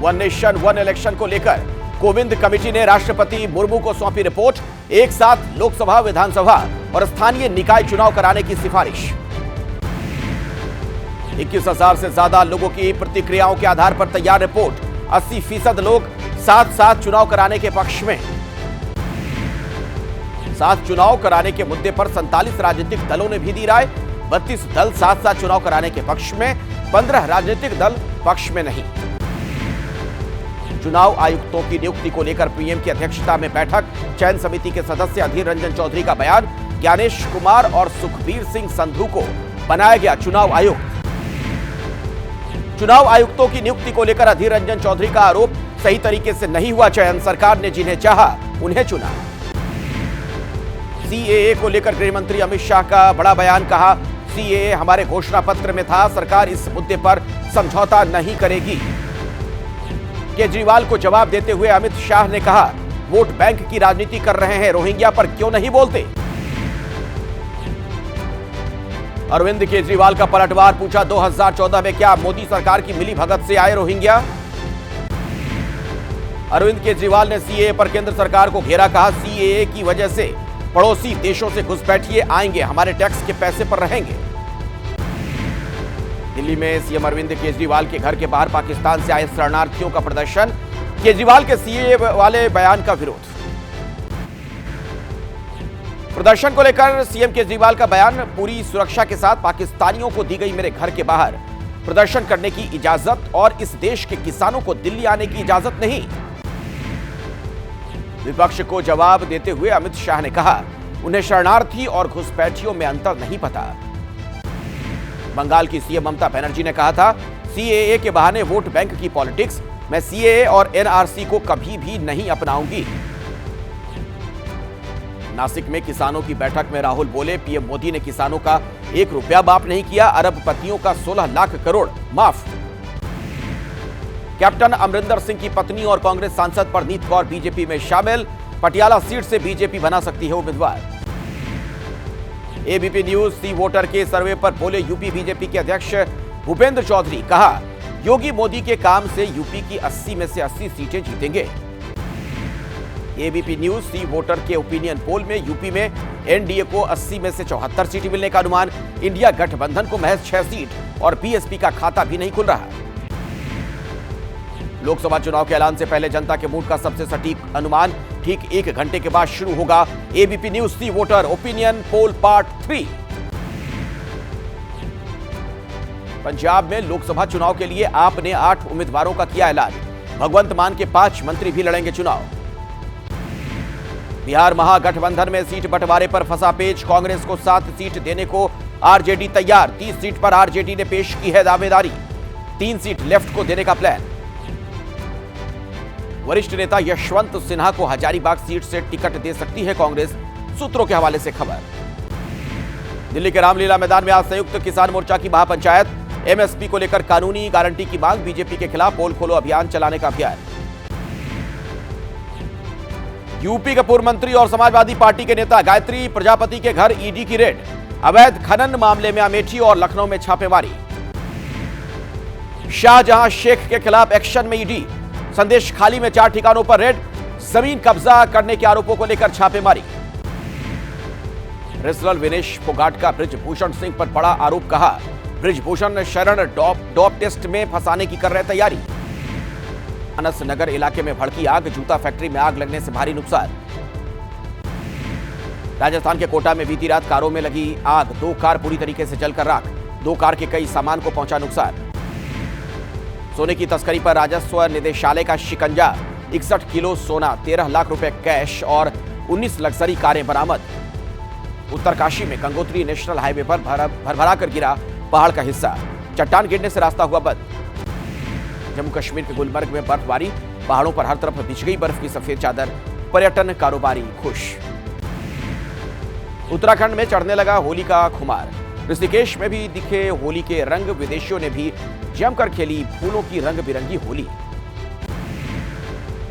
One nation one election को लेकर Kovind committee ने राष्ट्रपति मुर्मू को सौंपी रिपोर्ट। एक साथ लोकसभा, विधानसभा और स्थानीय निकाय चुनाव कराने की सिफारिश। 21,000 से ज्यादा लोगों की प्रतिक्रियाओं के आधार पर तैयार रिपोर्ट। 80% लोग साथ साथ चुनाव कराने के पक्ष में। साथ चुनाव कराने के मुद्दे पर 47 राजनीतिक दलों ने भी दी राय। 32 दल साथ साथ चुनाव कराने के पक्ष में, 15 राजनीतिक दल पक्ष में नहीं। चुनाव आयुक्तों की नियुक्ति को लेकर पीएम की अध्यक्षता में बैठक। चयन समिति के सदस्य अधीर रंजन चौधरी का बयान। ज्ञानेश कुमार और सुखबीर सिंह संधू को बनाया गया चुनाव आयुक्त। चुनाव आयुक्तों की नियुक्ति को लेकर अधीर रंजन चौधरी का आरोप, सही तरीके से नहीं हुआ चयन, सरकार ने जिन्हें चाहा उन्हें चुना। सीएए को लेकर गृह मंत्री अमित शाह का बड़ा बयान। कहा, सीएए हमारे घोषणा पत्र में था, सरकार इस मुद्दे पर समझौता नहीं करेगी। केजरीवाल को जवाब देते हुए अमित शाह ने कहा, वोट बैंक की राजनीति कर रहे हैं, रोहिंग्या पर क्यों नहीं बोलते। अरविंद केजरीवाल का पलटवार, पूछा 2014 में क्या मोदी सरकार की मिली भगत से आए रोहिंग्या। अरविंद केजरीवाल ने सीएए पर केंद्र सरकार को घेरा। कहा, सीएए की वजह से पड़ोसी देशों से घुसपैठिए आएंगे, हमारे टैक्स के पैसे पर रहेंगे। दिल्ली में सीएम अरविंद केजरीवाल के घर के बाहर पाकिस्तान से आए शरणार्थियों का प्रदर्शन। केजरीवाल के सीएए वाले बयान का विरोध। प्रदर्शन को लेकर सीएम केजरीवाल का बयान, पूरी सुरक्षा के साथ पाकिस्तानियों को दी गई मेरे घर के बाहर प्रदर्शन करने की इजाजत और इस देश के किसानों को दिल्ली आने की इजाजत नहीं। विपक्ष को जवाब देते हुए अमित शाह ने कहा, उन्हें शरणार्थी और घुसपैठियों में अंतर नहीं पता। बंगाल की सीएम ममता बनर्जी ने कहा था, सीएए के बहाने वोट बैंक की पॉलिटिक्स, मैं सीएए और एनआरसी को कभी भी नहीं अपनाऊंगी। नासिक में किसानों की बैठक में राहुल बोले, पीएम मोदी ने किसानों का 1 रुपया माफ नहीं किया, अरबपतियों का 16 लाख करोड़ माफ। कैप्टन अमरिंदर सिंह की पत्नी और कांग्रेस सांसद परनीत कौर बीजेपी में शामिल। पटियाला सीट से बीजेपी बना सकती है उम्मीदवार। एबीपी न्यूज सी वोटर के सर्वे पर बोले यूपी बीजेपी के अध्यक्ष भूपेंद्र चौधरी। कहा, योगी मोदी के काम से यूपी की 80 में से 80 सीटें जीतेंगे। एबीपी न्यूज सी वोटर के ओपिनियन पोल में यूपी में एनडीए को 80 में से 74 सीटें मिलने का अनुमान। इंडिया गठबंधन को महज 6 सीट और बीएसपी का खाता भी नहीं खुल रहा। लोकसभा चुनाव के ऐलान से पहले जनता के मूड का सबसे सटीक अनुमान ठीक 1 घंटे के बाद शुरू होगा। ABP news C voter opinion poll part 3। Punjab में लोकसभा चुनाव के लिए आपने 8 उम्मीदवारों का किया ऐलान। भगवंत मान के 5 मंत्री भी लड़ेंगे चुनाव। बिहार महागठबंधन में सीट बंटवारे पर फंसा पेच। कांग्रेस को 7 सीट देने को आरजेडी तैयार। 30 सीट पर आरजेडी ने पेश की है दावेदारी। 3 सीट लेफ्ट को देने का प्लान। वरिष्ठ नेता यशवंत सिन्हा को हजारीबाग सीट से टिकट दे सकती है कांग्रेस, सूत्रों के हवाले से खबर। दिल्ली के रामलीला मैदान में आज संयुक्त किसान मोर्चा की महापंचायत। एमएसपी को लेकर कानूनी गारंटी की मांग। बीजेपी के खिलाफ पोल खोलो अभियान चलाने का अभियान। यूपी के पूर्व मंत्री और समाजवादी पार्टी के नेता गायत्री प्रजापति के घर ईडी की रेड। अवैध खनन मामले में अमेठी और लखनऊ में छापेमारी। शाहजहां शेख के खिलाफ एक्शन में ईडी। संदेश खाली में 4 ठिकानों पर रेड। जमीन कब्जा करने के आरोपों को लेकर छापेमारी। रेसलर विनेश फोगाट का बृजभूषण सिंह पर बड़ा आरोप। कहा, बृजभूषण शरण डॉप टेस्ट में फंसाने की कर रहे तैयारी। मानस नगर इलाके में भड़की आग। जूता फैक्ट्री में आग लगने से भारी नुकसान। राजस्थान के कोटा में बीती रात कारों में लगी आग। 2 कार पूरी तरीके से जलकर राख। 2 कार के कई सामान को पहुंचा नुकसान। सोने की तस्करी पर राजस्व निदेशालय का शिकंजा। 61 किलो सोना, 13 लाख रुपए कैश और 19 लग्जरी कारें बरामद। उत्तरकाशी में गंगोत्री नेशनल हाईवे पर भरभरा कर गिरा पहाड़ का हिस्सा। चट्टान गिरने से रास्ता हुआ बंद। जम्मू कश्मीर के गुलमर्ग में बर्फबारी। पहाड़ों पर हर तरफ बिछ गई बर्फ की सफेद चादर। पर्यटन कारोबारी खुश। उत्तराखंड में चढ़ने लगा होली का खुमार। ऋषिकेश में भी दिखे होली के रंग। विदेशियों ने भी जमकर खेली फूलों की रंग बिरंगी होली।